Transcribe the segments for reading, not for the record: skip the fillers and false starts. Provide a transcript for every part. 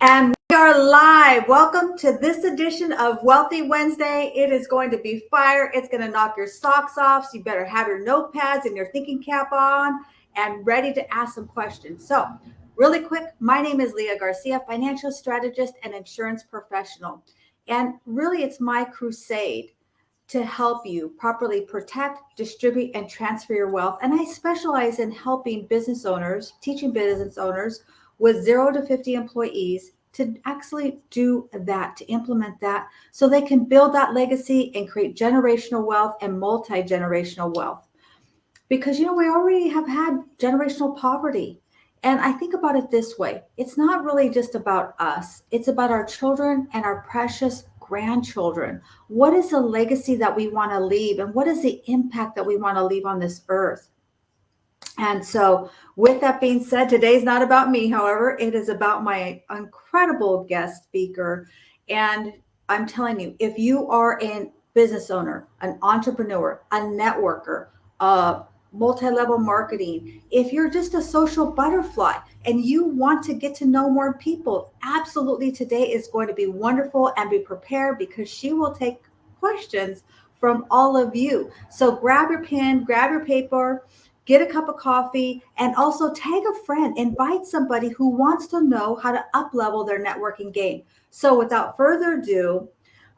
And we are live. Welcome to this edition of Wealthy Wednesday. It is going to be fire. It's going to knock your socks off. So you better have your notepads and your thinking cap on and ready to ask some questions. So really quick, my name is Leah Garcia, financial strategist and insurance professional. And really it's my crusade to help you properly protect, distribute, and transfer your wealth. And I specialize in helping business owners, teaching business owners with 0 to 50 employees to actually do that, to implement that so they can build that legacy and create generational wealth and multi-generational wealth. Because, we already have had generational poverty. And I think about it this way. It's not really just about us. It's about our children and our precious grandchildren. What is the legacy that we want to leave? And what is the impact that we want to leave on this earth? And so with that being said, today's not about me. However, it is about my incredible guest speaker. And I'm telling you, if you are a business owner, an entrepreneur, a networker, multi-level marketing, if you're just a social butterfly and you want to get to know more people, absolutely today is going to be wonderful, and be prepared because she will take questions from all of you. So grab your pen, grab your paper, get a cup of coffee, and also tag a friend, invite somebody who wants to know how to up-level their networking game. So without further ado,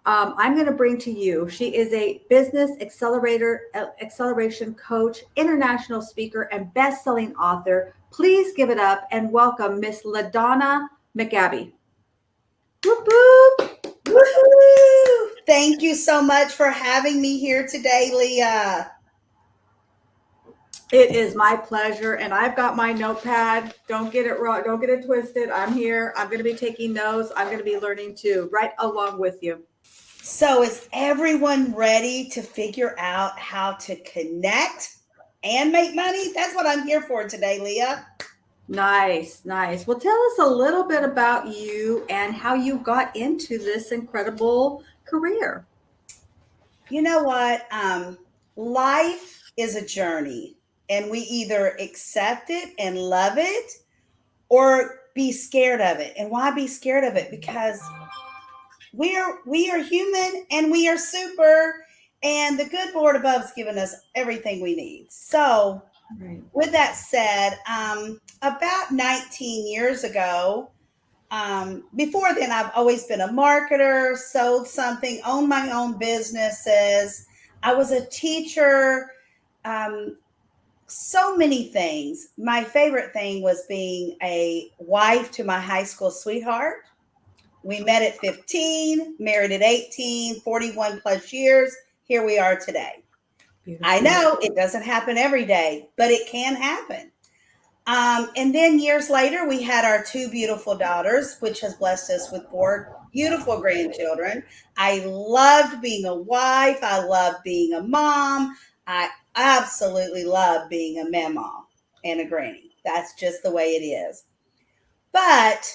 I'm going to bring to you, she is a business acceleration coach, international speaker, and best-selling author. Please give it up and welcome Miss LaDonna McAbee. Whoop, whoop. Woo-hoo! Thank you so much for having me here today, Leah. It is my pleasure, and I've got my notepad. Don't get it wrong. Don't get it twisted. I'm here. I'm going to be taking notes. I'm going to be learning too, right along with you. So is everyone ready to figure out how to connect and make money? That's what I'm here for today, Leah. Nice, nice. Well, tell us a little bit about you and how you got into this incredible career. You know what? Life is a journey, and we either accept it and love it or be scared of it. And why be scared of it? Because we are human and we are super, and the good Lord above has given us everything we need. So Right. with that said, about 19 years ago, before then I've always been a marketer, sold something, owned my own businesses. I was a teacher, um, so many things. My favorite thing was being a wife to my high school sweetheart. We met at 15, married at 18, 41 plus years. Here we are today. I Beautiful. know it doesn't happen every day, but it can happen. And then years later, we had our two beautiful daughters, which has blessed us with four beautiful grandchildren. I loved being a wife. I loved being a mom. I absolutely love being a mamaw and a granny. That's just the way it is. But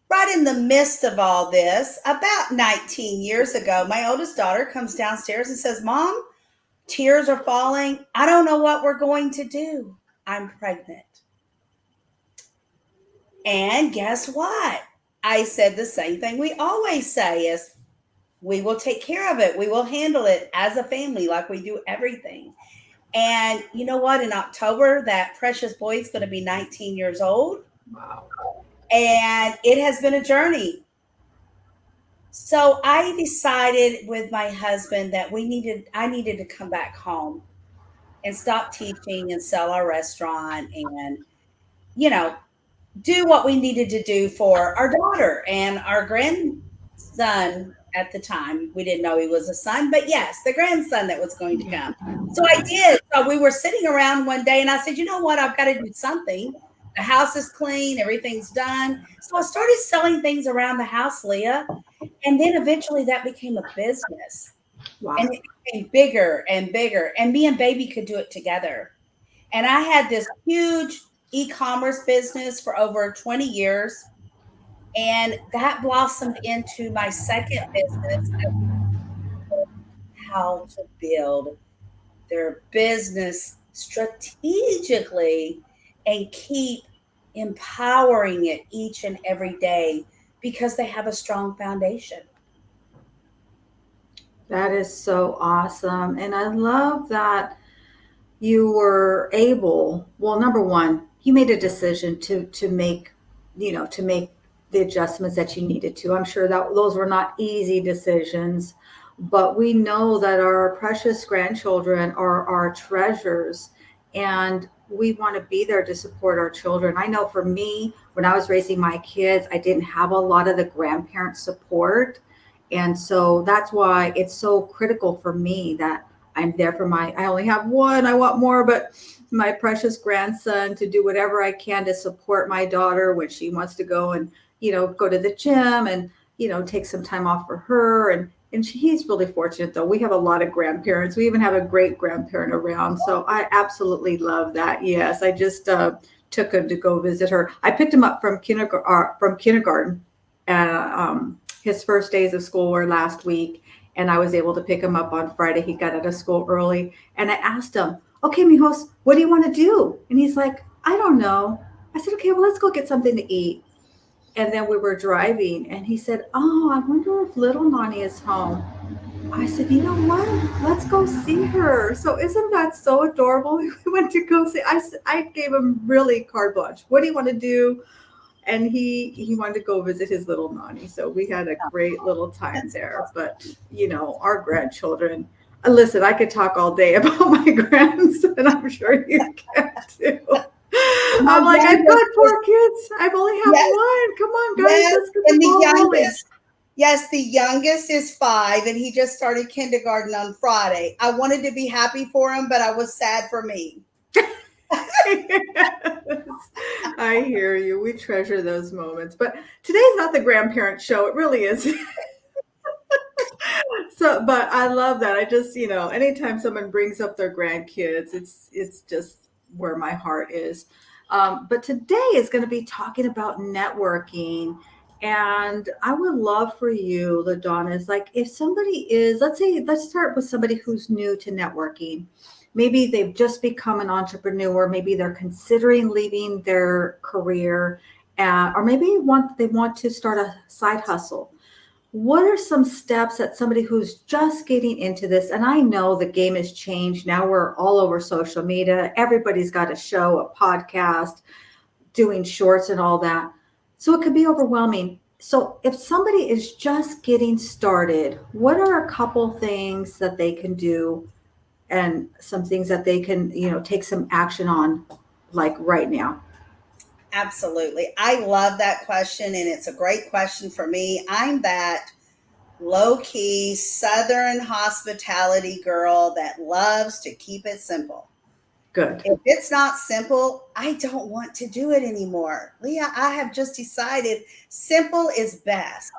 right in the midst of all this, about 19 years ago, my oldest daughter comes downstairs and says, Mom, tears are falling. I don't know what we're going to do. I'm pregnant. And guess what? I said the same thing we always say is we will take care of it. We will handle it as a family like we do everything. And you know what? In October, that precious boy is going to be 19 years old. Wow. And it has been a journey. So I decided with my husband that I needed to come back home and stop teaching and sell our restaurant and, you know, do what we needed to do for our daughter and our grandson at the time. We didn't know he was a son, but yes, the grandson that was going to come. So I did. So we were sitting around one day and I said, you know what? I've got to do something. The house is clean, everything's done. So I started selling things around the house, Leah. And then eventually that became a business. Wow. And it became bigger and bigger. And me and baby could do it together. And I had this huge e-commerce business for over 20 years. And that blossomed into my second business, how to build their business strategically and keep empowering it each and every day because they have a strong foundation. That is so awesome. And I love that you were able, well, number one, you made a decision to make, to make the adjustments that you needed to. I'm sure that those were not easy decisions, but we know that our precious grandchildren are our treasures, and we want to be there to support our children. I know for me, when I was raising my kids, I didn't have a lot of the grandparent support. And so that's why it's so critical for me that I'm there for I only have one, I want more, but my precious grandson, to do whatever I can to support my daughter when she wants to go and, go to the gym and, take some time off for her. And he's really fortunate though. We have a lot of grandparents. We even have a great grandparent around. So I absolutely love that. Yes. I just took him to go visit her. I picked him up from kindergarten. His first days of school were last week, and I was able to pick him up on Friday. He got out of school early, and I asked him, "Okay, mijos, what do you want to do?" And he's like, "I don't know." I said, "Okay, well, let's go get something to eat." And then we were driving, and he said, "Oh, I wonder if little Nani is home." I said, "You know what? Let's go see her." So isn't that so adorable? We went to go see. I gave him really carte blanche. What do you want to do? And he wanted to go visit his little Nani. So we had a great little time there. But, our grandchildren, listen, I could talk all day about my grandson. I'm sure you can too. My I'm like, I've youngest got four kids. I've only have yes, one. Come on, guys. yes, Let's get the and the ball rolling. youngest, yes, the youngest is 5, and he just started kindergarten on Friday. I wanted to be happy for him, but I was sad for me. I hear you. We treasure those moments. But today's not the grandparent show. It really is. So, but I love that. I just, anytime someone brings up their grandkids, it's just where my heart is. But today is going to be talking about networking. And I would love for you, LaDonna, is like if somebody is, let's start with somebody who's new to networking. Maybe they've just become an entrepreneur. Maybe they're considering leaving their career, or maybe they want to start a side hustle. What are some steps that somebody who's just getting into this, and I know the game has changed. Now we're all over social media. Everybody's got a show, a podcast, doing shorts and all that. So it could be overwhelming. So if somebody is just getting started, what are a couple things that they can do and some things that they can, take some action on like right now? Absolutely. I love that question, and it's a great question for me. I'm that low key Southern hospitality girl that loves to keep it simple. Good. If it's not simple, I don't want to do it anymore. Leah, I have just decided simple is best.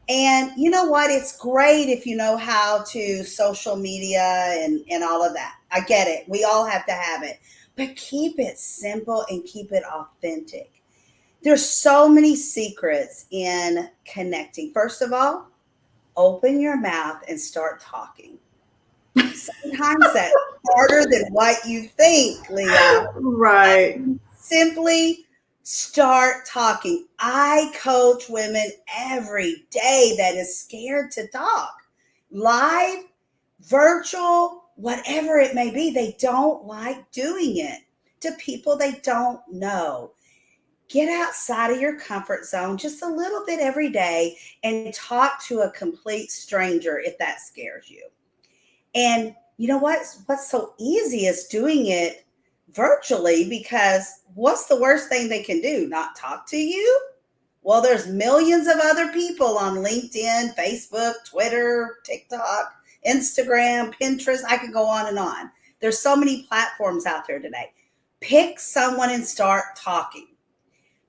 And you know what? It's great if you know how to social media and all of that. I get it. We all have to have it. But keep it simple and keep it authentic. There's so many secrets in connecting. First of all, open your mouth and start talking. Sometimes that's harder than what you think, Leah. Right. Simply start talking. I coach women every day that is scared to talk. Live, virtual, whatever it may be, they don't like doing it to people they don't know. Get outside of your comfort zone just a little bit every day and talk to a complete stranger if that scares you. And you know what's so easy is doing it virtually, because what's the worst thing they can do? Not talk to you? Well, there's millions of other people on LinkedIn, Facebook, Twitter, TikTok, Instagram, Pinterest. I could go on and on. There's so many platforms out there today. Pick someone and start talking,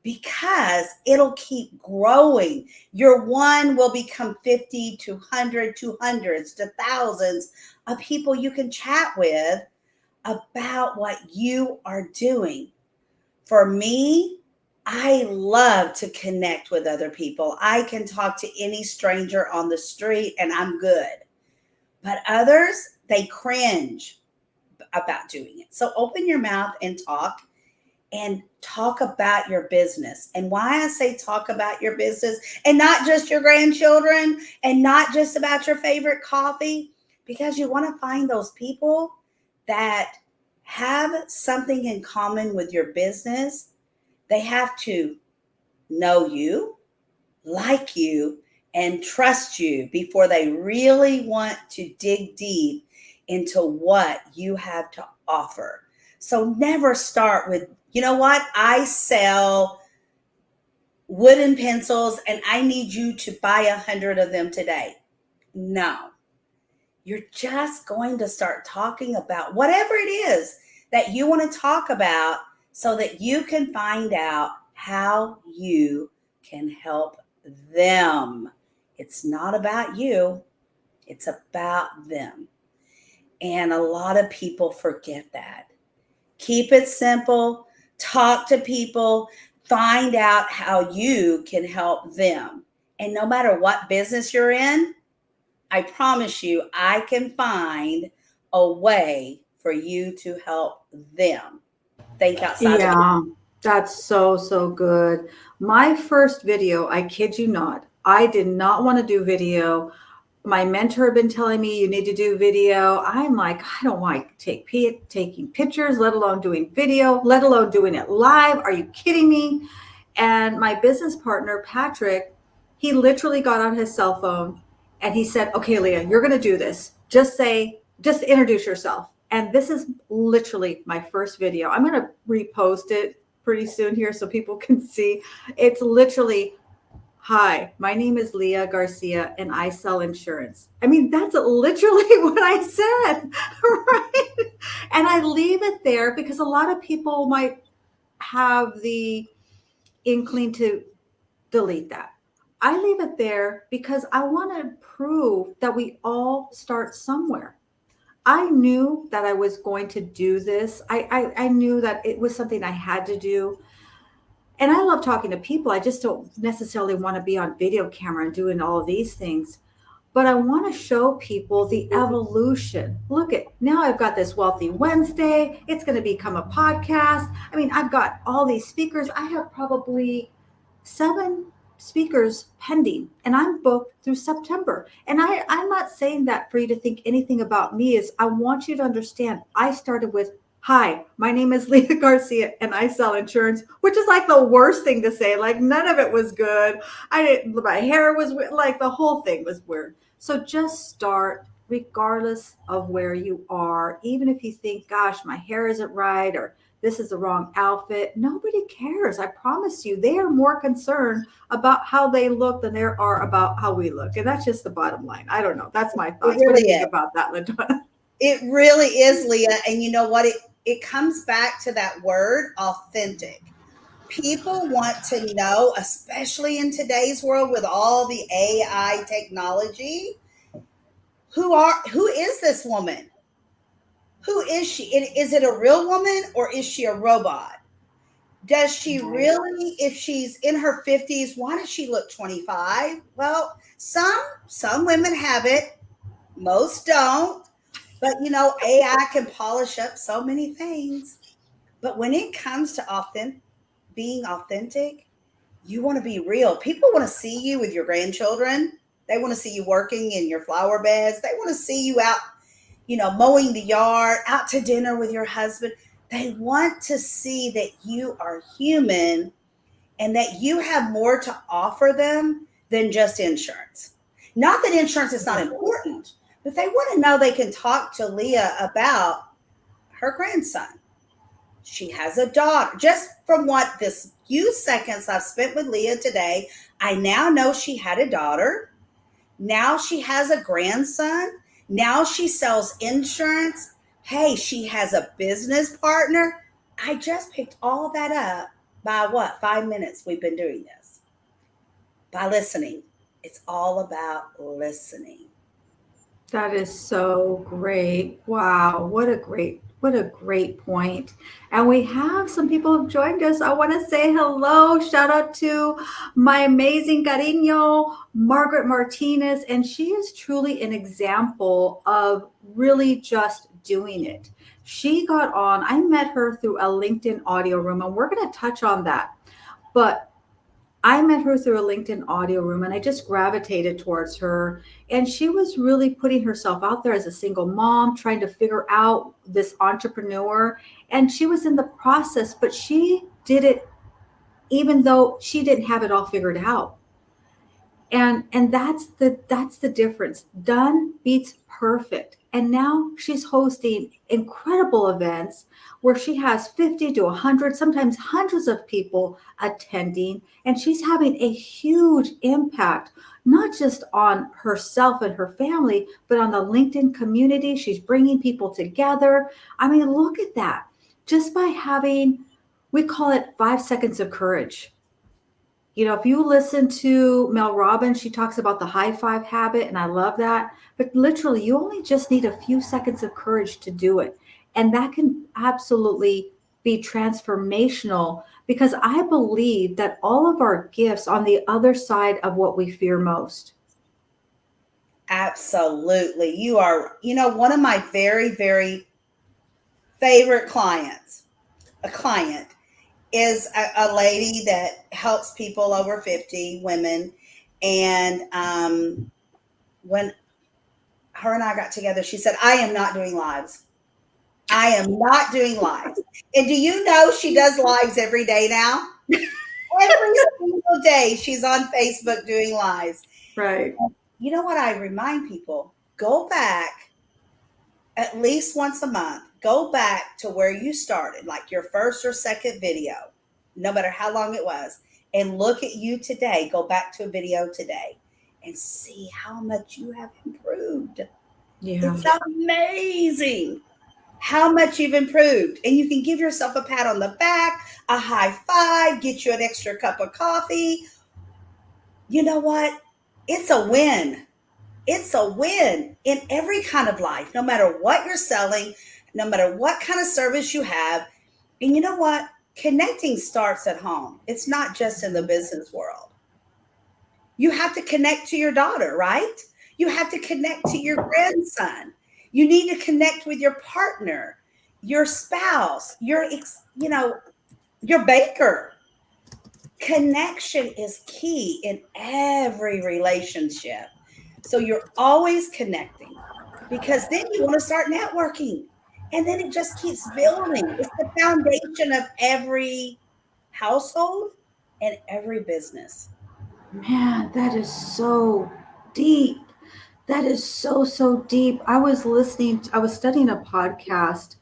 because it'll keep growing. Your one will become 50 to 100 to hundreds to thousands of people you can chat with about what you are doing. For me, I love to connect with other people. I can talk to any stranger on the street and I'm good. But others, they cringe about doing it. So open your mouth and talk. and talk about your business. And why I say talk about your business and not just your grandchildren and not just about your favorite coffee, because you want to find those people that have something in common with your business. They have to know you, like you, and trust you before they really want to dig deep into what you have to offer. So never start with, you know what, I sell wooden pencils and I need you to buy 100 of them today. No, you're just going to start talking about whatever it is that you want to talk about so that you can find out how you can help them. It's not about you, it's about them. And a lot of people forget that. Keep it simple, talk to people, find out how you can help them. And no matter what business you're in, I promise you, I can find a way for you to help them. Think outside the box. Yeah, that's so, so good. My first video, I kid you not, I did not want to do video. My mentor had been telling me you need to do video. I'm like, I don't like taking pictures, let alone doing video, let alone doing it live. Are you kidding me? And my business partner, Patrick, he literally got on his cell phone and he said, okay, Leah, you're going to do this. Just introduce yourself. And this is literally my first video. I'm going to repost it pretty soon here so people can see. It's literally, hi, my name is Leah Garcia and I sell insurance. I mean, that's literally what I said, right? And I leave it there because a lot of people might have the inkling to delete that. I leave it there because I want to prove that we all start somewhere. I knew that I was going to do this. I knew that it was something I had to do. And I love talking to people. I just don't necessarily want to be on video camera and doing all of these things. But I want to show people the evolution. Look at now I've got this Wealthy Wednesday. It's going to become a podcast. I mean, I've got all these speakers. I have probably 7 speakers pending and I'm booked through September. And I'm not saying that for you to think anything about me. Is I want you to understand I started with, hi, my name is Leah Garcia and I sell insurance, which is like the worst thing to say. Like none of it was good. My hair was like the whole thing was weird. So just start regardless of where you are. Even if you think, gosh, my hair isn't right or this is the wrong outfit. Nobody cares. I promise you, they are more concerned about how they look than they are about how we look. And that's just the bottom line. I don't know. That's my thoughts. What do you think about that, LaDonna? It really is, Leah. And you know what? It comes back to that word, authentic. People want to know, especially in today's world with all the AI technology, who is this woman? Who is she? Is it a real woman or is she a robot? Does she really, if she's in her 50s, why does she look 25? Well, some women have it, most don't. But you know, AI can polish up so many things. But when it comes to being authentic, you want to be real. People want to see you with your grandchildren. They want to see you working in your flower beds. They want to see you out, mowing the yard, out to dinner with your husband. They want to see that you are human and that you have more to offer them than just insurance. Not that insurance is not important, but they want to know they can talk to Leah about her grandson. She has a daughter. Just from what this few seconds I've spent with Leah today, I now know she had a daughter. Now she has a grandson. Now she sells insurance. Hey, she has a business partner. I just picked all that up by 5 minutes we've been doing this. By listening. It's all about listening. That is so great. Wow, what a great point. And we have some people who've joined us. I want to say hello. Shout out to my amazing cariño, Margaret Martinez. And she is truly an example of really just doing it. She got on, I met her through a LinkedIn audio room, and we're going to touch on that. But I met her through a LinkedIn audio room, and I just gravitated towards her. And she was really putting herself out there as a single mom, trying to figure out this entrepreneur. And she was in the process, but she did it even though she didn't have it all figured out. And that's the difference. Done beats perfect. And now she's hosting incredible events where she has 50 to 100, sometimes hundreds of people attending, and she's having a huge impact, not just on herself and her family, but on the LinkedIn community. She's bringing people together. I mean, look at that. Just by having, we call it 5 seconds of courage. If you listen to Mel Robbins, she talks about the high five habit, and I love that. But literally, you only just need a few seconds of courage to do it. And that can absolutely be transformational, because I believe that all of our gifts on the other side of what we fear most. Absolutely. You are, one of my very, very favorite clients, a client is a lady that helps people over 50 women. And when her and I got together, she said, I am not doing lives. I am not doing lives. And do you know she does lives every day now? Every single day she's on Facebook doing lives. Right. You know what I remind people? Go back at least once a month. Go back to where you started, like your first or second video, no matter how long it was, and look at you today. Go back to a video today and see how much you have improved. Yeah. It's amazing how much you've improved. And you can give yourself a pat on the back, a high five, get you an extra cup of coffee. You know what? It's a win. It's a win in every kind of life, no matter what you're selling, no matter what kind of service you have. And you know what? Connecting starts at home. It's not just in the business world. You have to connect to your daughter, right? You have to connect to your grandson. You need to connect with your partner, your spouse, your baker. Connection is key in every relationship. So you're always connecting, because then you want to start networking, and then it just keeps building. It's the foundation of every household and every business. Man, that is so deep. That is so, so deep. I was studying a podcast,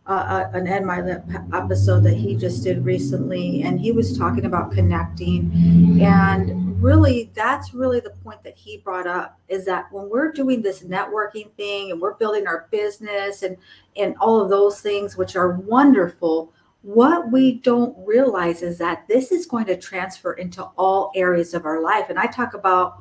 an Ed Mylett episode that he just did recently, and he was talking about connecting. And really, that's really the point that he brought up, is that when we're doing this networking thing and we're building our business and all of those things, which are wonderful, what we don't realize is that this is going to transfer into all areas of our life. And I talk about,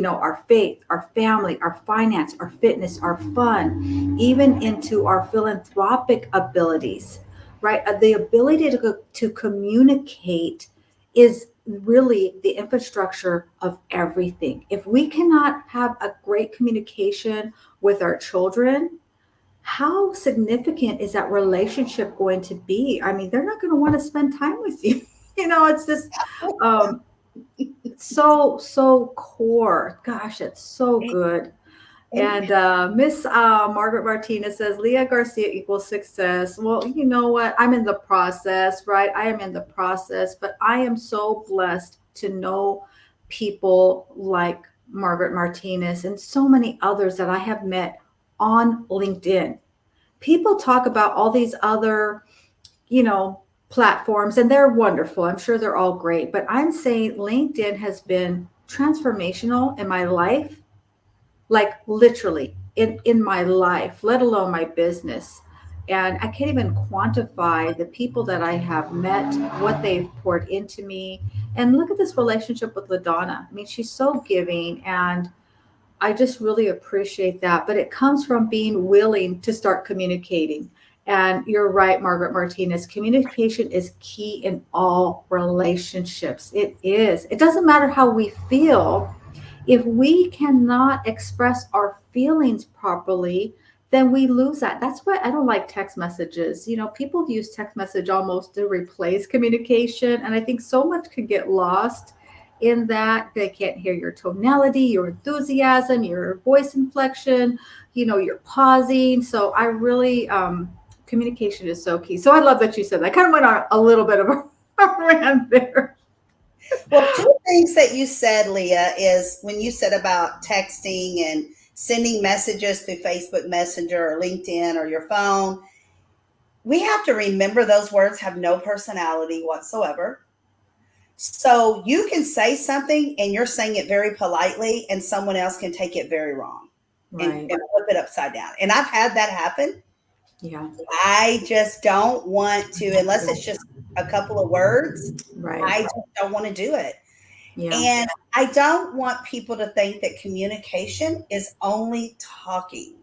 our faith, our family, our finance, our fitness, our fun, even into our philanthropic abilities, right? The ability to communicate is really the infrastructure of everything. If we cannot have a great communication with our children, how significant is that relationship going to be? I mean, they're not going to want to spend time with you. It's just um, so core. Gosh, it's so good. And Miss Margaret Martinez says Leah Garcia equals success. Well, you know what? I'm in the process, right? I am in the process, but I am so blessed to know people like Margaret Martinez and so many others that I have met on LinkedIn. People talk about all these other, platforms, and they're wonderful. I'm sure they're all great, but I'm saying LinkedIn has been transformational in my life, like literally in my life, let alone my business. And I can't even quantify the people that I have met, what they've poured into me. And look at this relationship with LaDonna. I mean, she's so giving, and I just really appreciate that. But it comes from being willing to start communicating. And you're right, Margaret Martinez. Communication is key in all relationships. It is. It doesn't matter how we feel. If we cannot express our feelings properly, then we lose that. That's why I don't like text messages. People use text message almost to replace communication. And I think so much could get lost in that. They can't hear your tonality, your enthusiasm, your voice inflection, you're pausing. So I really, communication is so key. So I love that you said that. I kind of went on a little bit of a rant there. Well, two things that you said, Leah, is when you said about texting and sending messages through Facebook Messenger or LinkedIn or your phone, we have to remember those words have no personality whatsoever. So you can say something and you're saying it very politely, and someone else can take it very wrong Right. and flip it upside down. And I've had that happen. Yeah. I just don't want to, unless it's just a couple of words, Right. I just don't want to do it. Yeah. And I don't want people to think that communication is only talking.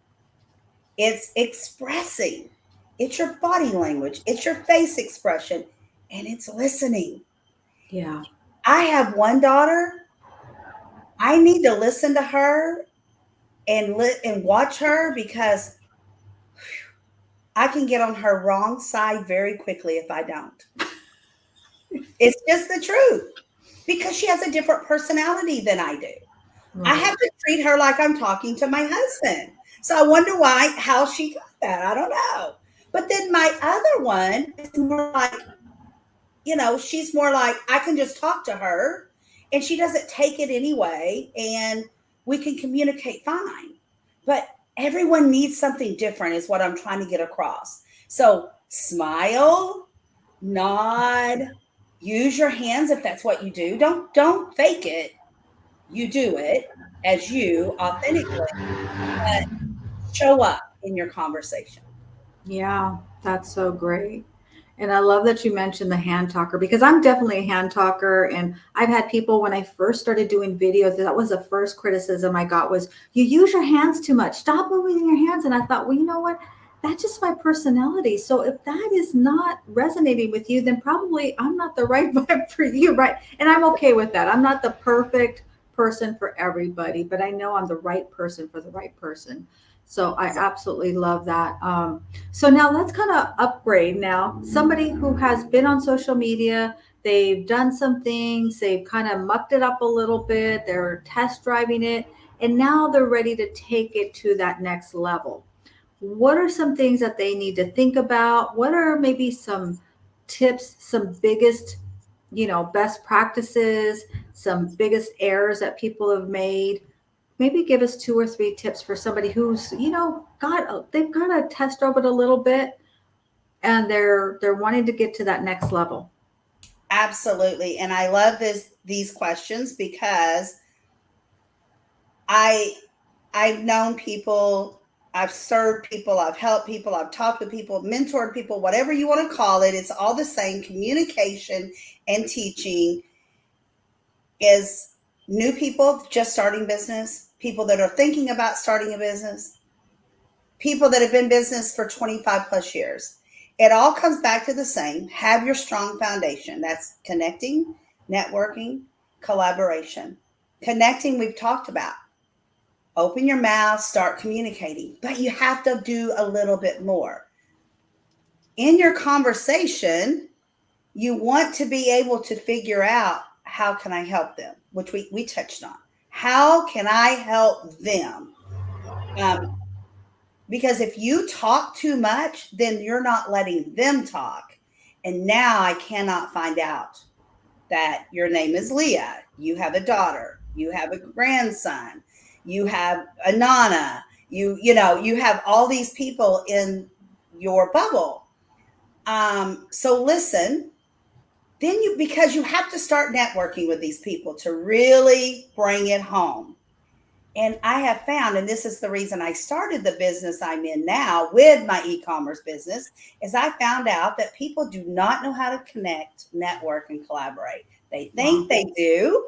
It's expressing. It's your body language. It's your face expression. And it's listening. Yeah. I have one daughter. I need to listen to her and watch her, because I can get on her wrong side very quickly if I don't. It's just the truth, because she has a different personality than I do. I Right. have to treat her like I'm talking to my husband. So I wonder how she got that. I don't know. But then my other one is more like, she's more like, I can just talk to her and she doesn't take it anyway, and we can communicate fine. But everyone needs something different, is what I'm trying to get across. So smile, nod, use your hands if that's what you do. Don't fake it. You do it as you authentically, but show up in your conversation. Yeah, that's so great. And I love that you mentioned the hand talker, because I'm definitely a hand talker. And I've had people, when I first started doing videos, that was the first criticism I got was, you use your hands too much. Stop moving your hands. And I thought, well, you know what? That's just my personality. So if that is not resonating with you, then probably I'm not the right vibe for you, right? And I'm okay with that. I'm not the perfect person for everybody, but I know I'm the right person for the right person. So I absolutely love that. So now let's kind of upgrade now. Somebody who has been on social media, they've done some things, they've kind of mucked it up a little bit, they're test driving it, and now they're ready to take it to that next level. What are some things that they need to think about? What are maybe some tips, some biggest, best practices, some biggest errors that people have made? Maybe give us two or three tips for somebody who's, they've kind of test drove it a little bit, and they're wanting to get to that next level. Absolutely. And I love these questions, because I I've known people, I've served people, I've helped people, I've talked to people, mentored people, whatever you want to call it. It's all the same. Communication and teaching is new people just starting business, people that are thinking about starting a business, people that have been in business for 25 plus years. It all comes back to the same. Have your strong foundation. That's connecting, networking, collaboration. Connecting, we've talked about. Open your mouth, start communicating, but you have to do a little bit more. In your conversation, you want to be able to figure out, how can I help them, which we touched on. How can I help them? Um, because if you talk too much, then you're not letting them talk. And now I cannot find out that your name is Leah. You have a daughter. You have a grandson. You have a Nana. You have all these people in your bubble. So listen, then because you have to start networking with these people to really bring it home. And I have found, and this is the reason I started the business I'm in now with my e-commerce business, is I found out that people do not know how to connect, network, and collaborate. They Wow. think they do,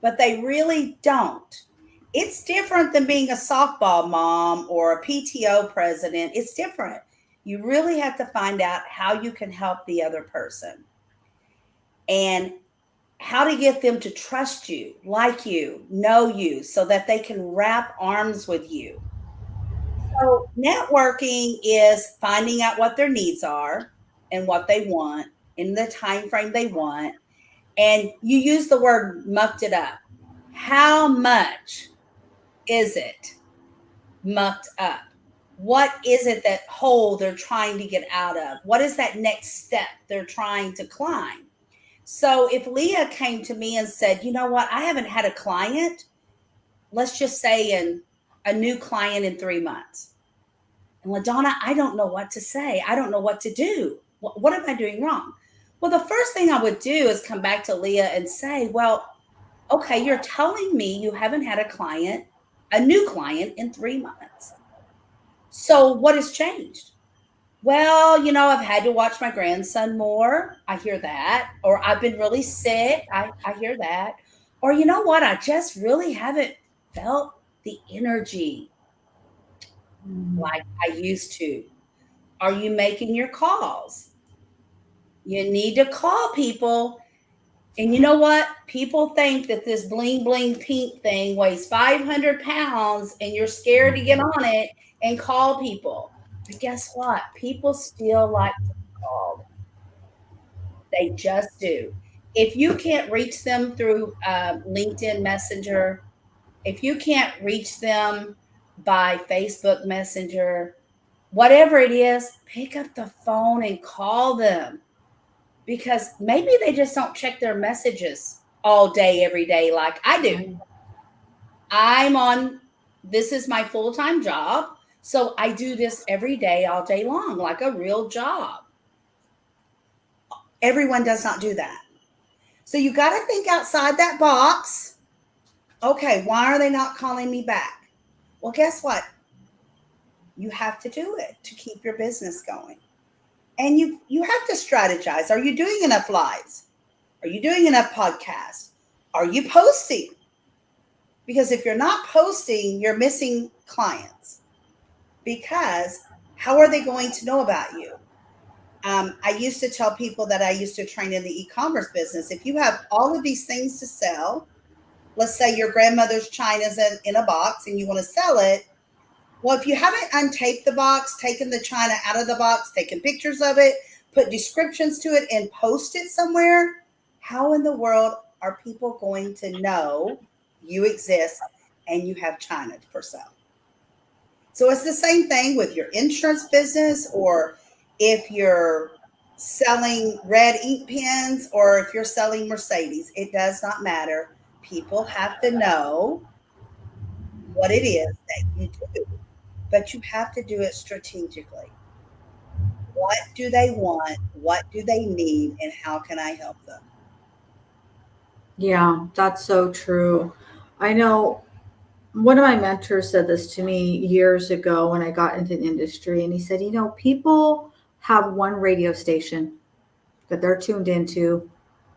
but they really don't. It's different than being a softball mom or a PTO president. It's different. You really have to find out how you can help the other person and how to get them to trust you, like you, know you, so that they can wrap arms with you. So networking is finding out what their needs are and what they want in the time frame they want. And you use the word mucked it up. How much is it mucked up? What is it that hole they're trying to get out of? What is that next step they're trying to climb? So if Leah came to me and said, you know what, I haven't had a client, let's just say a new client in 3 months. And LaDonna, I don't know what to say. I don't know what to do. What am I doing wrong? Well, the first thing I would do is come back to Leah and say, well, okay, you're telling me you haven't had a new client in 3 months. So what has changed? Well, I've had to watch my grandson more. I hear that. Or I've been really sick. I hear that. Or you know what? I just really haven't felt the energy like I used to. Are you making your calls? You need to call people. And you know what? People think that this bling bling pink thing weighs 500 pounds and you're scared to get on it and call people. But guess what? People still like to be called. They just do. If you can't reach them through LinkedIn Messenger, if you can't reach them by Facebook Messenger, whatever it is, pick up the phone and call them, because maybe they just don't check their messages all day, every day like I do. This is my full-time job. So I do this every day, all day long, like a real job. Everyone does not do that. So you got to think outside that box. Okay, why are they not calling me back? Well, guess what? You have to do it to keep your business going. And you have to strategize. Are you doing enough lives? Are you doing enough podcasts? Are you posting? Because if you're not posting, you're missing clients. Because how are they going to know about you? I used to tell people that I used to train in the e-commerce business. If you have all of these things to sell, let's say your grandmother's china's in a box and you want to sell it. Well, if you haven't untaped the box, taken the china out of the box, taken pictures of it, put descriptions to it, and post it somewhere, how in the world are people going to know you exist and you have china for sale? So it's the same thing with your insurance business, or if you're selling red ink pens, or if you're selling Mercedes. It does not matter. People have to know what it is that you do. But you have to do it strategically. What do they want? What do they need? And how can I help them? Yeah, that's so true. I know one of my mentors said this to me years ago when I got into the industry, and he said, people have one radio station that they're tuned into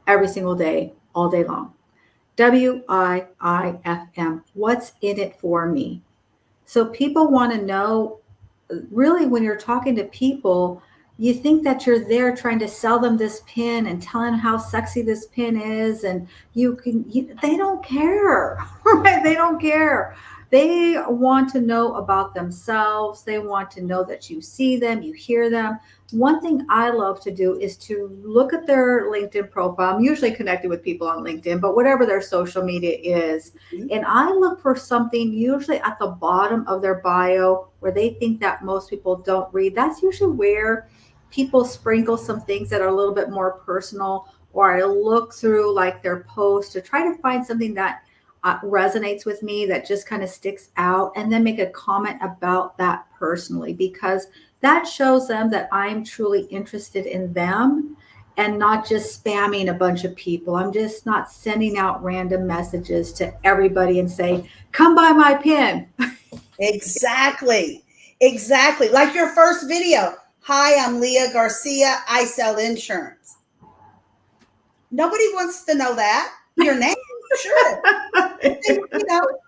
every single day, all day long. WIIFM. What's in it for me? So people want to know, really, when you're talking to people, you think that you're there trying to sell them this pin and tell them how sexy this pin is, and they don't care. Right? They don't care. They want to know about themselves. They want to know that you see them, you hear them. One thing I love to do is to look at their LinkedIn profile. I'm usually connected with people on LinkedIn, but whatever their social media is. And I look for something usually at the bottom of their bio where they think that most people don't read. That's usually where people sprinkle some things that are a little bit more personal, or I look through like their post to try to find something that resonates with me, that just kind of sticks out, and then make a comment about that personally, because that shows them that I'm truly interested in them and not just spamming a bunch of people. I'm just not sending out random messages to everybody and say, come buy my pin. Exactly. Exactly. Like your first video. Hi, I'm Leah Garcia. I sell insurance. Nobody wants to know that. Your name, sure.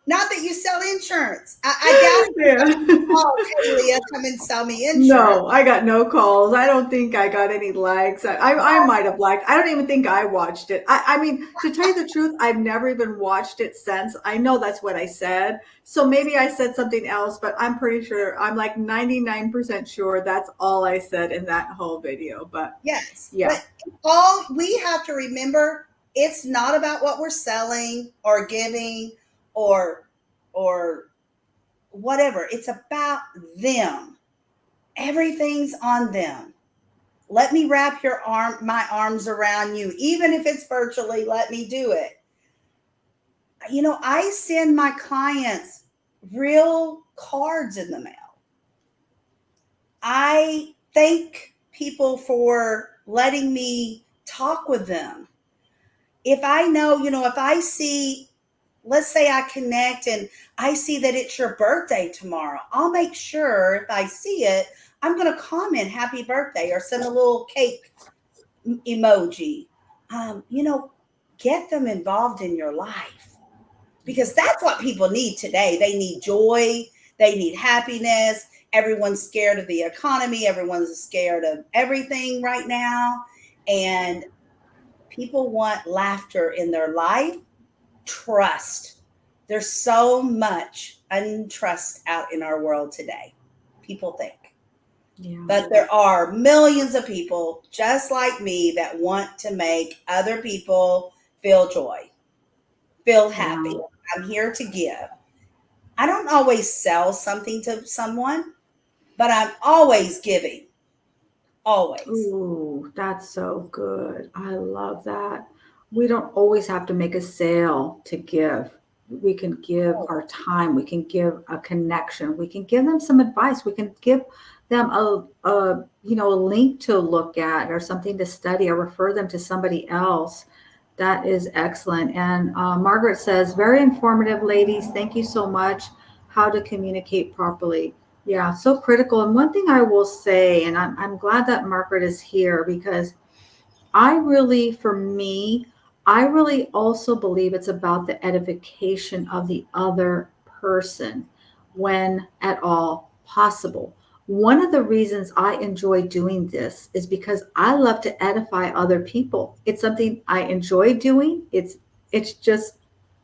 Not that you sell insurance. I doubt Yeah. oh, hey, Leah, come and sell me insurance. No, I got no calls. I don't think I got any likes. I might have liked. I don't even think I watched it. I mean, to tell you the truth, I've never even watched it since. I know that's what I said. So maybe I said something else, but I'm pretty sure, I'm like 99% sure that's all I said in that whole video. But Yes, yeah. but all we have to remember, it's not about what we're selling or giving or or whatever. It's about them. Everything's on them. Let me wrap my arms around you, even if it's virtually. Let me do it. I send my clients real cards in the mail. I thank people for letting me talk with them. If I know, if I see, let's say I connect and I see that it's your birthday tomorrow, I'll make sure if I see it, I'm going to comment happy birthday or send a little cake emoji. Get them involved in your life, because that's what people need today. They need joy. They need happiness. Everyone's scared of the economy. Everyone's scared of everything right now. And people want laughter in their life, trust. There's so much untrust out in our world today, people think. Yeah. But there are millions of people just like me that want to make other people feel joy, feel happy. Yeah. I'm here to give. I don't always sell something to someone, but I'm always giving. Always. Ooh, that's so good. I love that. We don't always have to make a sale to give. We can give our time. We can give a connection. We can give them some advice. We can give them a link to look at or something to study or refer them to somebody else. That is excellent. And Margaret says, very informative, ladies. Thank you so much. How to communicate properly. Yeah, so critical. And one thing I will say, and I'm glad that Margaret is here, because for me, I really also believe it's about the edification of the other person when at all possible. One of the reasons I enjoy doing this is because I love to edify other people. It's something I enjoy doing. It's just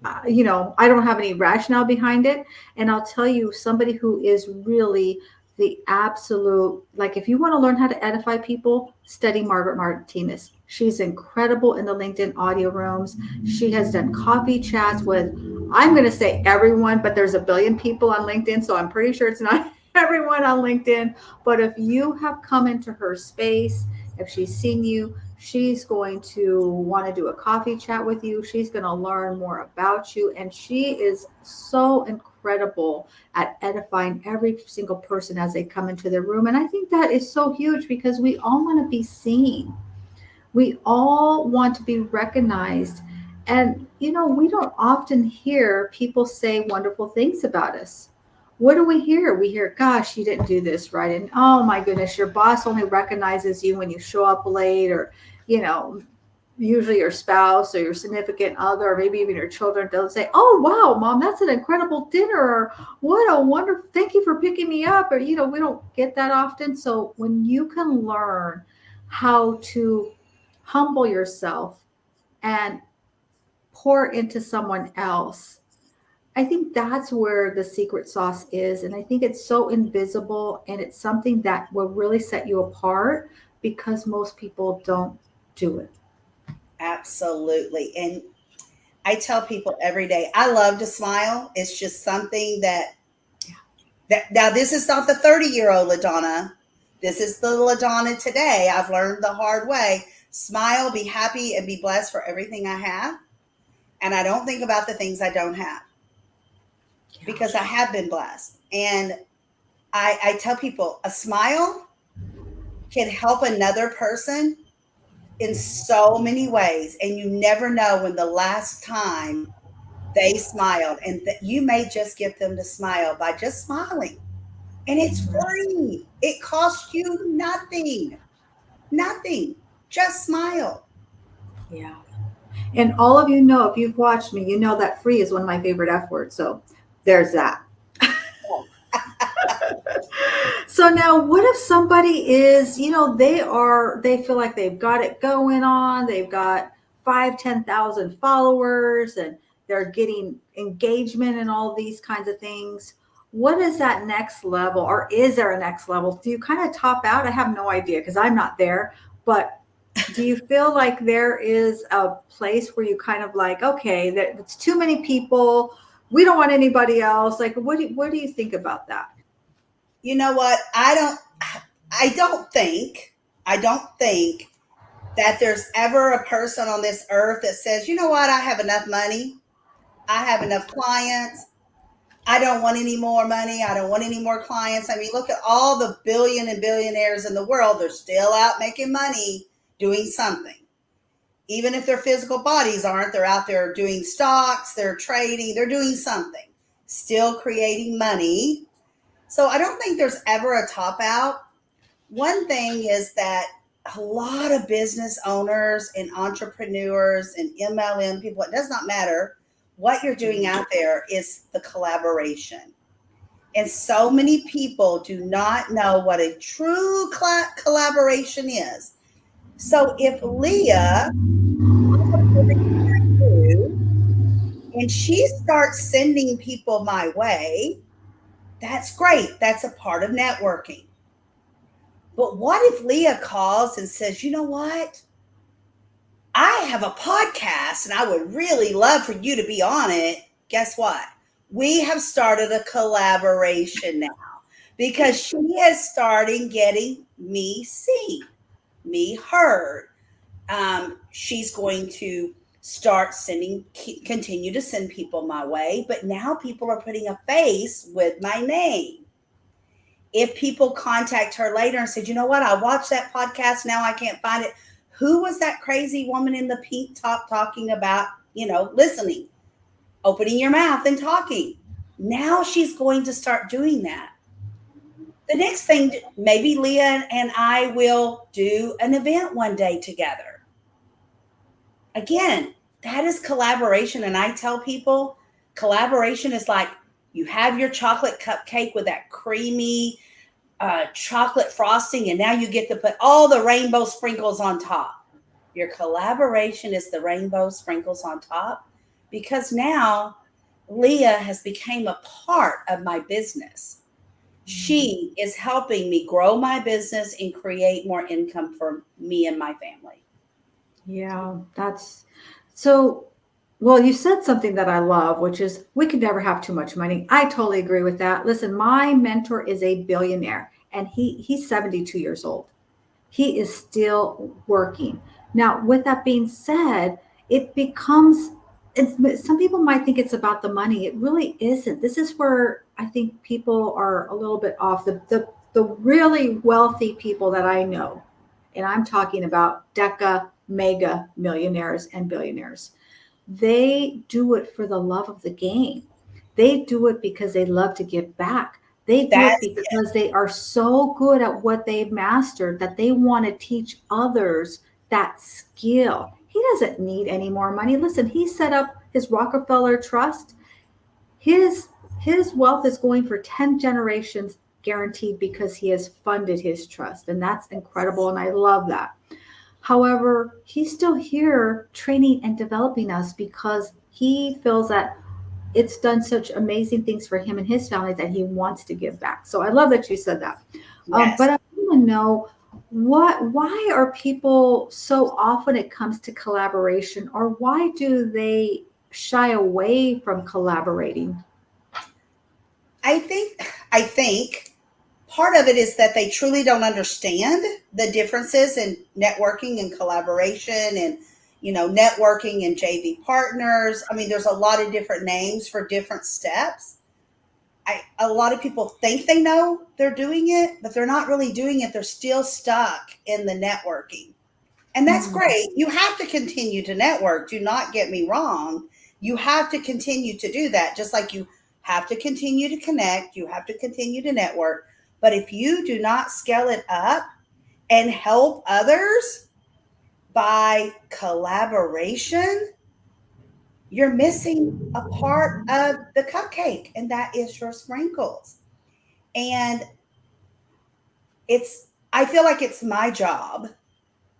I don't have any rationale behind it. And I'll tell you, somebody who is really the absolute, like, if you want to learn how to edify people, study Margaret Martinez. She's incredible in the LinkedIn audio rooms. She has done coffee chats with, I'm going to say everyone, but there's a billion people on LinkedIn. So I'm pretty sure it's not everyone on LinkedIn. But if you have come into her space, if she's seen you, she's going to want to do a coffee chat with you. She's going to learn more about you. And she is so incredible at edifying every single person as they come into the room. And I think that is so huge, because we all want to be seen. We all want to be recognized. And, we don't often hear people say wonderful things about us. What do we hear? We hear, gosh, you didn't do this right. And oh my goodness, your boss only recognizes you when you show up late, or, usually your spouse or your significant other, or maybe even your children, they'll say, oh, wow, mom, that's an incredible dinner. Or what a wonderful, thank you for picking me up. Or, we don't get that often. So when you can learn how to humble yourself and pour into someone else, I think that's where the secret sauce is. And I think it's so invisible, and it's something that will really set you apart, because most people don't do it. Absolutely. And I tell people every day, I love to smile. It's just something that now, this is not the 30-year-old LaDonna. This is the LaDonna today. I've learned the hard way. Smile, be happy, and be blessed for everything I have. And I don't think about the things I don't have, because I have been blessed. And I tell people, a smile can help another person in so many ways. And you never know when the last time they smiled. And you may just get them to smile by just smiling. And it's free. It costs you nothing. Nothing. Just smile. Yeah. And all of you know, if you've watched me, you know that free is one of my favorite F words. So there's that. So now what if somebody is, they feel like they've got it going on, they've got 5, 10,000 followers and they're getting engagement and all these kinds of things. What is that next level, or is there a next level? Do you kind of top out? I have no idea because I'm not there, but do you feel like there is a place where you kind of like, okay, it's too many people, we don't want anybody else? Like, what do you think about that? You know what? I don't think that there's ever a person on this earth that says, you know what, I have enough money, I have enough clients, I don't want any more money, I don't want any more clients. I mean, look at all the billion and billionaires in the world. They're still out making money doing something. Even if their physical bodies aren't, they're out there doing stocks, they're trading, they're doing something, still creating money. So I don't think there's ever a top out. One thing is that a lot of business owners and entrepreneurs and MLM people, it does not matter what you're doing out there, is the collaboration. And so many people do not know what a true collaboration is. So if Leah and she starts sending people my way, that's great. That's a part of networking. But what if Leah calls and says, you know what? I have a podcast and I would really love for you to be on it. Guess what? We have started a collaboration now because she is starting getting me seen, me heard. She's going to continue to send people my way, but now people are putting a face with my name. If people contact her later and said, you know what, I watched that podcast, now I can't find it. Who was that crazy woman in the pink top talking about, listening, opening your mouth and talking? Now she's going to start doing that. The next thing, maybe Leah and I will do an event one day together. Again, that is collaboration. And I tell people collaboration is like you have your chocolate cupcake with that creamy chocolate frosting, and now you get to put all the rainbow sprinkles on top. Your collaboration is the rainbow sprinkles on top because now Leah has become a part of my business. She is helping me grow my business and create more income for me and my family. Yeah, that's so. Well, you said something that I love, which is we could never have too much money. I totally agree with that. Listen, my mentor is a billionaire and he's 72 years old. He is still working. Now, with that being said, it becomes some people might think it's about the money. It really isn't. This is where I think people are a little bit off. The really wealthy people that I know, and I'm talking about deca mega millionaires and billionaires, they do it for the love of the game. They do it because they love to give back. They do it That's it. because they are so good at what they've mastered that they want to teach others that skill. He doesn't need any more money. Listen, he set up his Rockefeller Trust. His wealth is going for 10 generations guaranteed because he has funded his trust. And that's incredible. And I love that. However, he's still here training and developing us because he feels that it's done such amazing things for him and his family that he wants to give back. So I love that you said that. Yes. But I want to know why are people so off when it comes to collaboration, or why do they shy away from collaborating? I think part of it is that they truly don't understand the differences in networking and collaboration and networking and JV partners. I mean, there's a lot of different names for different steps. A lot of people think they know they're doing it, but they're not really doing it. They're still stuck in the networking. And that's Mm, great. You have to continue to network. Do not get me wrong. You have to continue to do that, just like you have to continue to connect. You have to continue to network. But if you do not scale it up and help others by collaboration, you're missing a part of the cupcake, and that is your sprinkles. And I feel like it's my job,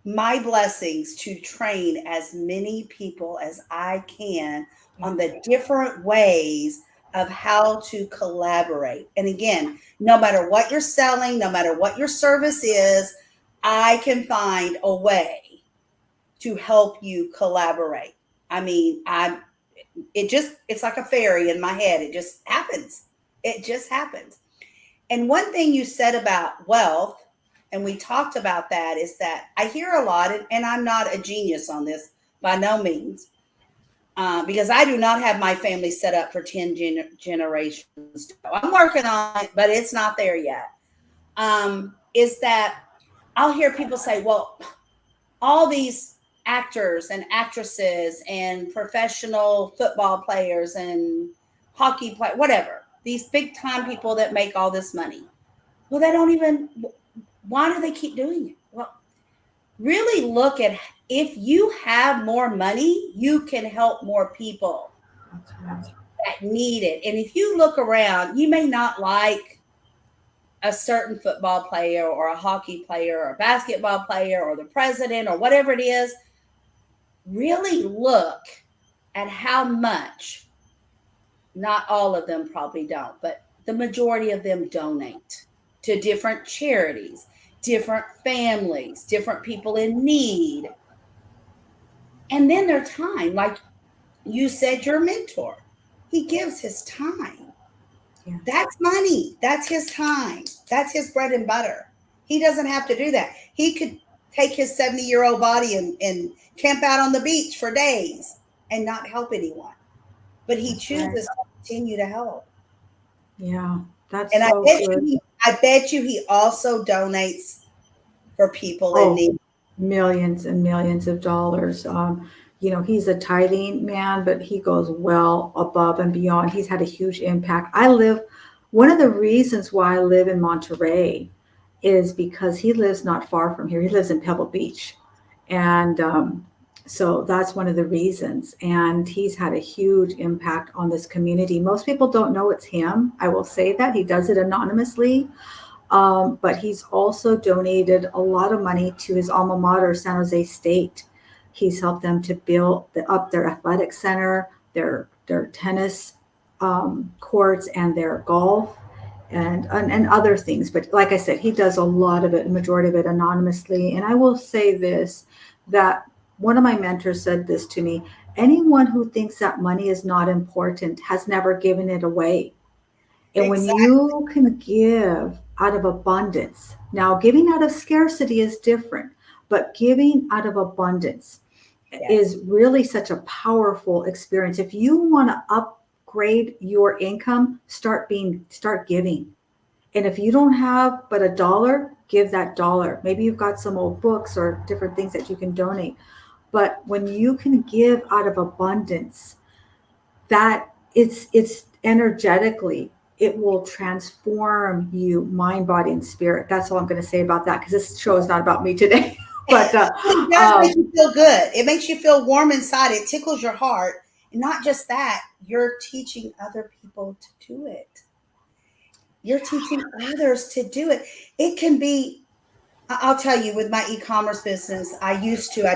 my blessings, to train as many people as I can on the different ways of how to collaborate. And again, no matter what you're selling, no matter what your service is, I can find a way to help you collaborate. I mean, it's like a fairy in my head. It just happens. It just happens. And one thing you said about wealth, and we talked about that, is that I hear a lot, and I'm not a genius on this by no means, because I do not have my family set up for 10 generations. I'm working on it, but it's not there yet. Is that I'll hear people say, well, all these actors and actresses and professional football players and hockey players, whatever, these big time people that make all this money. Well, they don't even, why do they keep doing it? Well, really look at, if you have more money, you can help more people that need it. And if you look around, you may not like a certain football player or a hockey player or a basketball player or the president or whatever it is. Really look at how much, not all of them probably don't, but the majority of them donate to different charities, different families, different people in need. And then their time, like you said, your mentor, he gives his time. Yeah. That's money. That's his time. That's his bread and butter. He doesn't have to do that. He could take his 70-year-old body and camp out on the beach for days and not help anyone. But he chooses to continue to help. Yeah, that's And so good. I bet you he also donates for people in need. Millions and millions of dollars. He's a tithing man, but he goes well above and beyond. He's had a huge impact. One of the reasons why I live in Monterey is because he lives not far from here. He lives in Pebble Beach. And so that's one of the reasons. And he's had a huge impact on this community. Most people don't know it's him. I will say that. He does it anonymously. But he's also donated a lot of money to his alma mater, San Jose State. He's helped them to build up their athletic center, their tennis courts, and their golf and other things. But like I said, he does a lot of it, a majority of it anonymously. And I will say this, that one of my mentors said this to me: anyone who thinks that money is not important has never given it away. And when you can give out of abundance, now giving out of scarcity is different, but giving out of abundance is really such a powerful experience. If you want to upgrade your income, start giving. And if you don't have but $1, give that dollar. Maybe you've got some old books or different things that you can donate. But when you can give out of abundance, that it's energetically, it will transform you, mind, body, and spirit. That's all I'm going to say about that, because this show is not about me today. But it does make you feel good. It makes you feel warm inside. It tickles your heart. And not just that, you're teaching other people to do it. You're teaching others to do it. It can be, I'll tell you, with my e-commerce business, I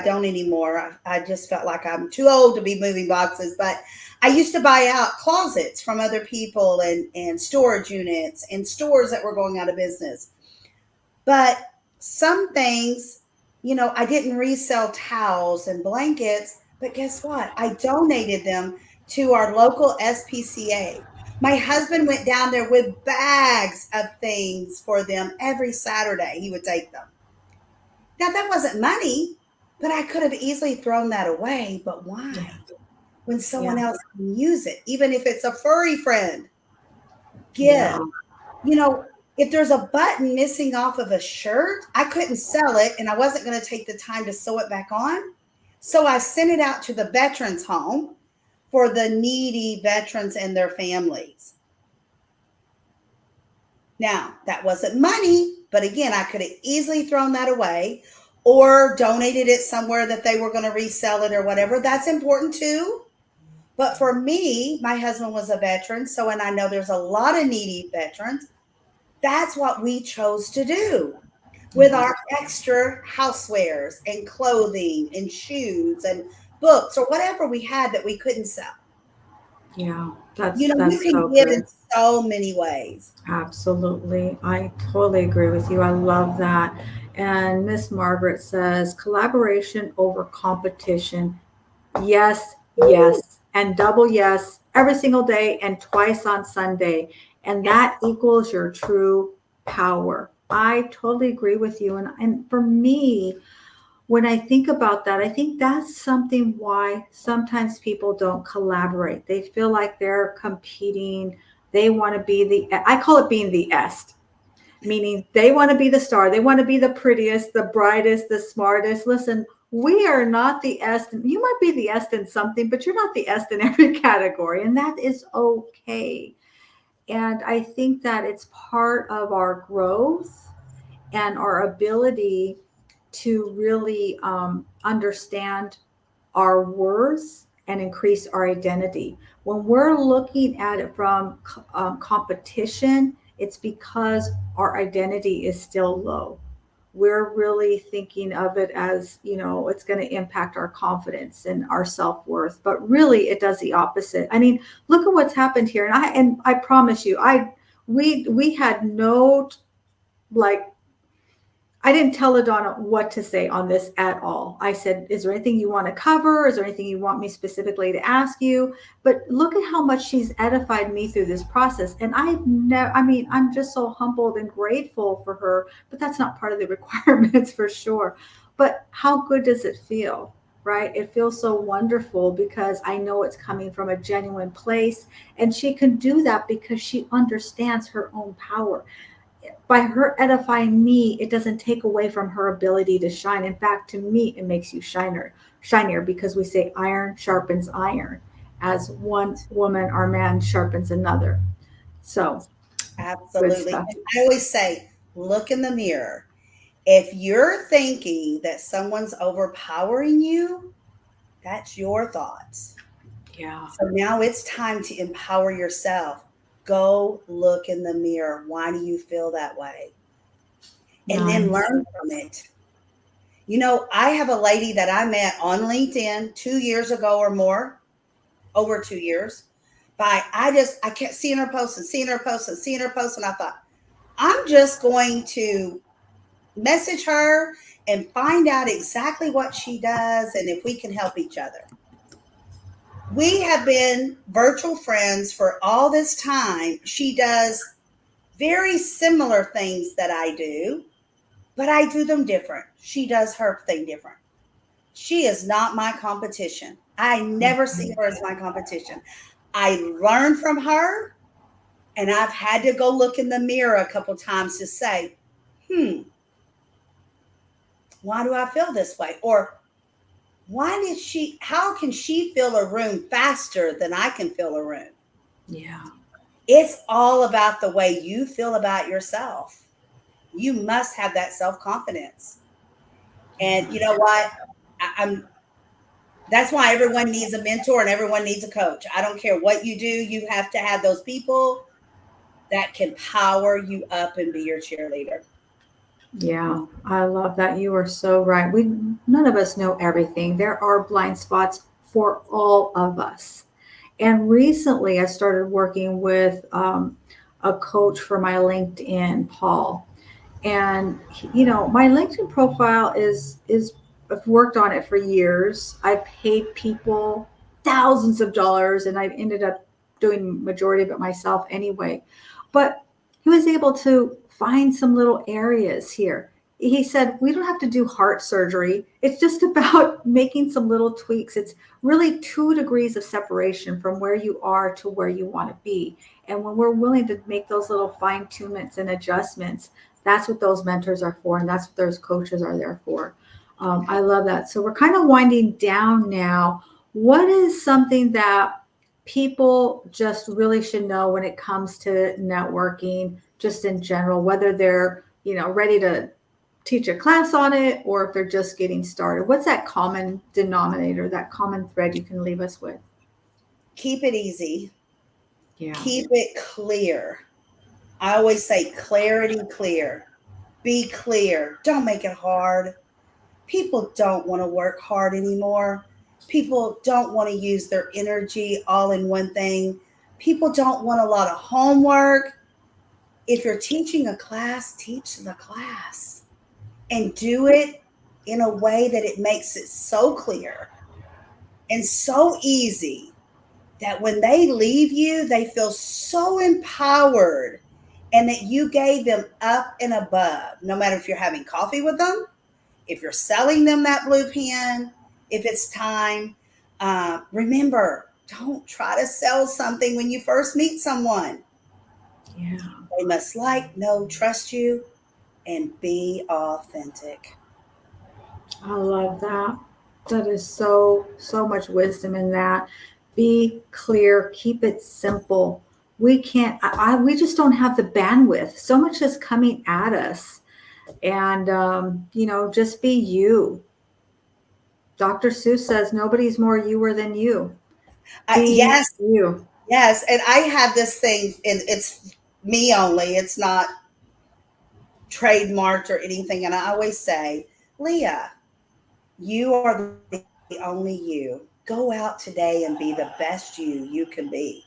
don't anymore. I just felt like I'm too old to be moving boxes, but I used to buy out closets from other people and storage units and stores that were going out of business. But some things, I didn't resell towels and blankets, but guess what? I donated them to our local SPCA. My husband went down there with bags of things for them every Saturday. He would take them. Now, that wasn't money, but I could have easily thrown that away. But why? When someone else can use it, even if it's a furry friend, give. If there's a button missing off of a shirt, I couldn't sell it, and I wasn't going to take the time to sew it back on. So I sent it out to the veterans home for the needy veterans and their families. Now, that wasn't money, but again, I could have easily thrown that away or donated it somewhere that they were going to resell it or whatever. That's important too. But for me, my husband was a veteran. So, and I know there's a lot of needy veterans. That's what we chose to do with our extra housewares and clothing and shoes and books or whatever we had that we couldn't sell. Yeah, You that's can so give in good. so many ways. Absolutely. I totally agree with you. I love that. And Miss Margaret says collaboration over competition. Yes, Woo! yes, and double yes every single day and twice on Sunday. And Yes. that equals your true power. I totally agree with you. And for me, when I think about that, I think that's something why sometimes people don't collaborate. They feel like they're competing. They want to be I call it being the est, meaning they want to be the star. They want to be the prettiest, the brightest, the smartest. Listen, we are not the est. You might be the est in something, but you're not the est in every category. And that is okay. And I think that it's part of our growth and our ability to really understand our worth and increase our identity. When we're looking at it from competition, it's because our identity is still low. We're really thinking of it as, it's going to impact our confidence and our self-worth, but really it does the opposite. I mean, look at what's happened here. And I promise you, we had no, like, I didn't tell LaDonna what to say on this at all. I said, is there anything you want to cover? Is there anything you want me specifically to ask you? But look at how much she's edified me through this process. And I'm just so humbled and grateful for her, but that's not part of the requirements for sure. But how good does it feel? Right? It feels so wonderful because I know it's coming from a genuine place. And she can do that because she understands her own power. By her edifying me, it doesn't take away from her ability to shine. In fact, to me, it makes you shinier because we say iron sharpens iron, as one woman or man sharpens another. So good Absolutely. stuff. And I always say, look in the mirror. If you're thinking that someone's overpowering you, that's your thoughts. Yeah. So now it's time to empower yourself. Go look in the mirror. Why do you feel that way? And then Nice. learn from it. I have a lady that I met on LinkedIn 2 years ago or more, over 2 years. I kept seeing her post and seeing her post and seeing her post. And I thought, I'm just going to message her and find out exactly what she does and if we can help each other. We have been virtual friends for all this time. She does very similar things that I do, but I do them different. She does her thing different. She is not my competition. I never see her as my competition. I learn from her, and I've had to go look in the mirror a couple times to say, why do I feel this way? Or how can she fill a room faster than I can fill a room? Yeah. It's all about the way you feel about yourself. You must have that self-confidence. And you know what? I'm That's why everyone needs a mentor and everyone needs a coach. I don't care what you do, you have to have those people that can power you up and be your cheerleader. Yeah, I love that. You are so right. None of us know everything. There are blind spots for all of us. And recently, I started working with a coach for my LinkedIn, Paul. And my LinkedIn profile is I've worked on it for years. I paid people thousands of dollars, and I've ended up doing majority of it myself anyway. But he was able to find some little areas here. He said, we don't have to do heart surgery. It's just about making some little tweaks. It's really 2 degrees of separation from where you are to where you want to be. And when we're willing to make those little fine tunements and adjustments, that's what those mentors are for. And that's what those coaches are there for. I love that. So we're kind of winding down now. What is something that people just really should know when it comes to networking, just in general, whether they're, ready to teach a class on it or if they're just getting started? What's that common denominator, that common thread you can leave us with? Keep it easy. Yeah. Keep it clear. I always say clarity, clear. Be clear. Don't make it hard. People don't want to work hard anymore. People don't want to use their energy all in one thing. People don't want a lot of homework. If you're teaching a class, teach the class and do it in a way that it makes it so clear and so easy that when they leave you, they feel so empowered and that you gave them up and above, no matter if you're having coffee with them, if you're selling them that blue pen, if it's time. Remember, don't try to sell something when you first meet someone. Yeah. They must like, know, trust you, and be authentic. I love that. That is so, so much wisdom in that. Be clear, keep it simple. We can't, we just don't have the bandwidth. So much is coming at us. And, just be you. Dr. Seuss says nobody's more youer than you. Be Yes, you. yes. And I have this thing, and it's me only, it's not trademarked or anything. And I always say, Leah, you are the only you. Go out today and be the best you can be.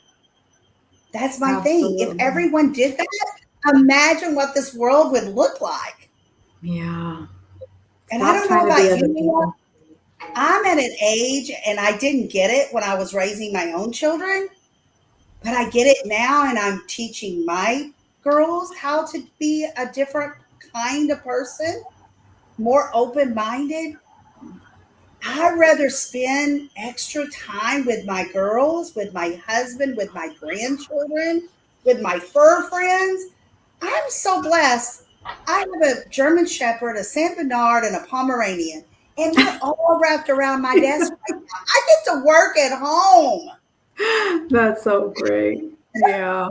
That's my thing. If Absolutely. everyone did that, imagine what this world would look like. Yeah. And I Stop don't know trying to be about other you, Leah. people. I'm at an age and I didn't get it when I was raising my own children, but I get it now and I'm teaching my girls how to be a different kind of person, more open minded. I'd rather spend extra time with my girls, with my husband, with my grandchildren, with my fur friends. I'm so blessed. I have a German Shepherd, a Saint Bernard, and a Pomeranian, and they're all wrapped around my desk right now. I get to work at home. That's so great. Yeah.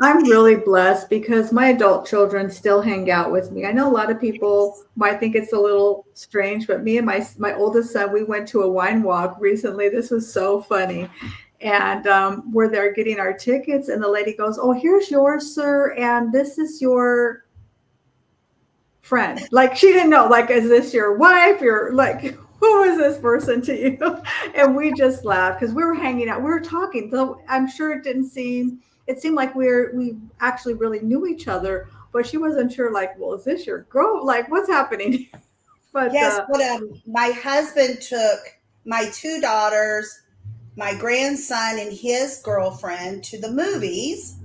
I'm really blessed because my adult children still hang out with me. I know a lot of people might think it's a little strange, but me and my oldest son, we went to a wine walk recently. This was so funny. And we're there getting our tickets, and the lady goes, "Oh, here's yours, sir, and this is your friend." Like she didn't know, like, is this your wife? You're like, who is this person to you? And we just laughed because we were hanging out, we were talking. So I'm sure it seemed like we actually really knew each other, but she wasn't sure, like, well, is this your girl? Like, what's happening? But Yes, but my husband took my two daughters, my grandson, and his girlfriend to the movies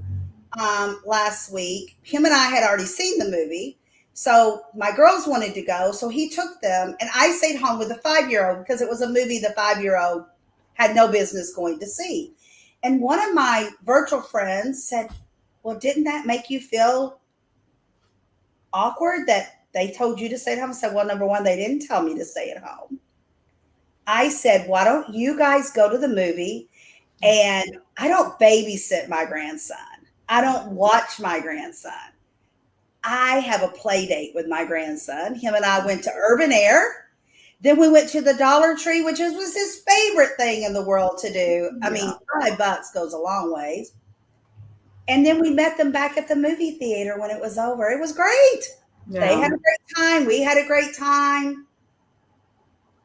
last week. Him and I had already seen the movie. So my girls wanted to go. So he took them, and I stayed home with the 5-year old because it was a movie the 5-year old had no business going to see. And one of my virtual friends said, well, didn't that make you feel awkward that they told you to stay at home? I said, well, number one, they didn't tell me to stay at home. I said, why don't you guys go to the movie? And I don't babysit my grandson. I don't watch my grandson. I have a play date with my grandson. Him and I went to Urban Air. Then we went to the Dollar Tree, which was his favorite thing in the world to do. I mean, $5 goes a long ways. And then we met them back at the movie theater when it was over. It was great. They yeah, had a great time. We had a great time.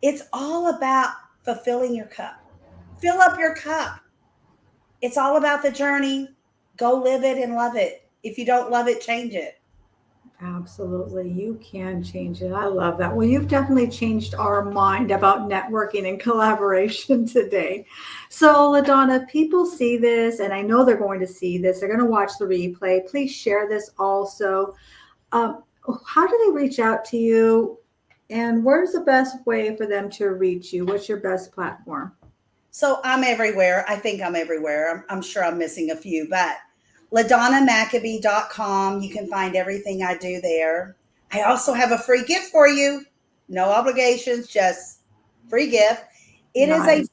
It's all about fulfilling your cup. Fill up your cup. It's all about the journey. Go live it and love it. If you don't love it, change it. absolutely. You can change it. I love that. Well, you've definitely changed our mind about networking and collaboration today. So, LaDonna, people see this, and I know they're going to see this. They're going to watch the replay. Please share this also. Um, how do they reach out to you? And where's the best way for them to reach you? What's your best platform? So I'm everywhere. I think I'm everywhere. I'm sure I'm missing a few, but LaDonnaMcAbee.com. You can find everything I do there. I also have a free gift for you. No obligations, just free gift. It is Nice.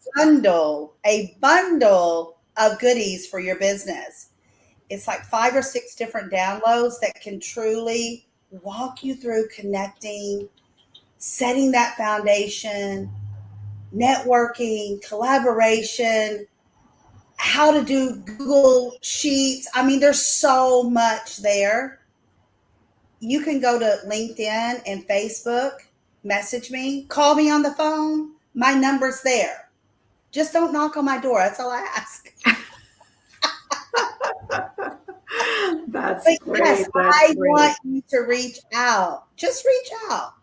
a bundle of goodies for your business. It's like 5 or 6 different downloads that can truly walk you through connecting, setting that foundation, networking, collaboration. how to do Google Sheets. I mean, there's so much there. You can go to LinkedIn and Facebook, message me, call me on the phone. My number's there. Just don't knock on my door. That's all I ask. That's But great. yes, That's I great. want you to reach out. Just reach out.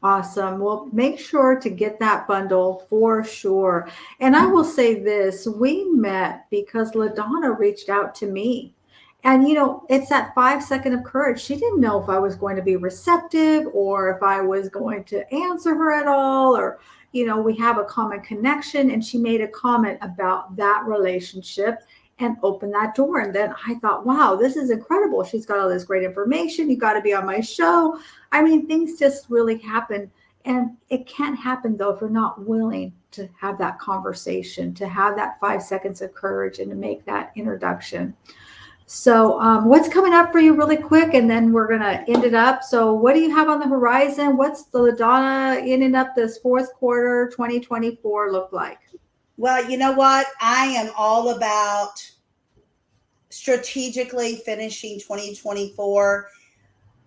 Awesome. Well, make sure to get that bundle for sure. And I will say this, we met because LaDonna reached out to me. And it's that 5 second of courage. She didn't know if I was going to be receptive or if I was going to answer her at all, or we have a common connection, and she made a comment about that relationship and opened that door. And then I thought, wow, this is incredible. She's got all this great information. You got to be on my show. I mean, things just really happen. And it can't happen, though, if you're not willing to have that conversation, to have that 5 seconds of courage and to make that introduction. So what's coming up for you really quick? And then we're going to end it up. So what do you have on the horizon? What's the LaDonna ending up this fourth quarter 2024 look like? Well, you know what? I am all about strategically finishing 2024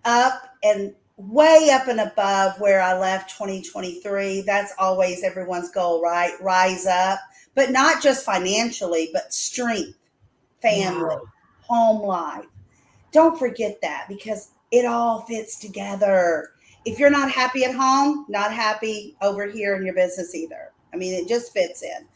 up and way up and above where I left 2023. That's always everyone's goal, right? Rise up, but not just financially, but strength, family, home life. Don't forget that, because it all fits together. If you're not happy at home, not happy over here in your business either. I mean, it just fits in.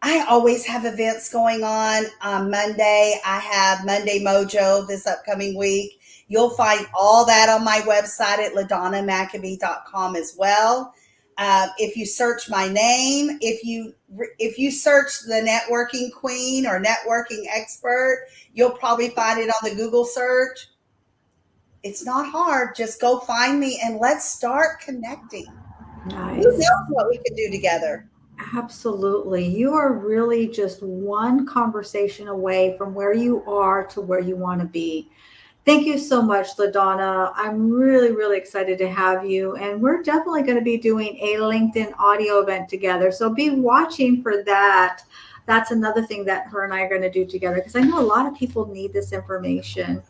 I always have events going on. Monday, I have Monday Mojo this upcoming week. You'll find all that on my website at LaDonnaMcAbee.com as well. If you search my name, if you search the networking queen or networking expert, you'll probably find it on the Google search. It's not hard. Just go find me and let's start connecting. Nice. Who knows what we can do together? Absolutely. You are really just one conversation away from where you are to where you want to be. Thank you so much, LaDonna. I'm really, really excited to have you. And we're definitely going to be doing a LinkedIn audio event together. So be watching for that. That's another thing that her and I are going to do together, because I know a lot of people need this information.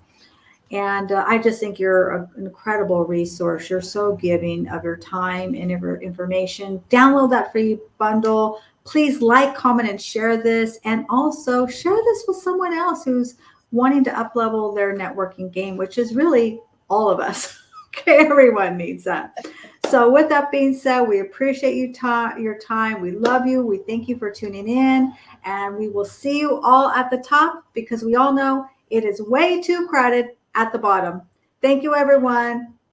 And I just think you're an incredible resource. You're so giving of your time and of your information. Download that free bundle. Please like, comment, and share this. And also share this with someone else who's wanting to up-level their networking game, which is really all of us. Okay, everyone needs that. So with that being said, we appreciate your time. We love you. We thank you for tuning in. And we will see you all at the top, because we all know it is way too crowded at the bottom. Thank you, everyone.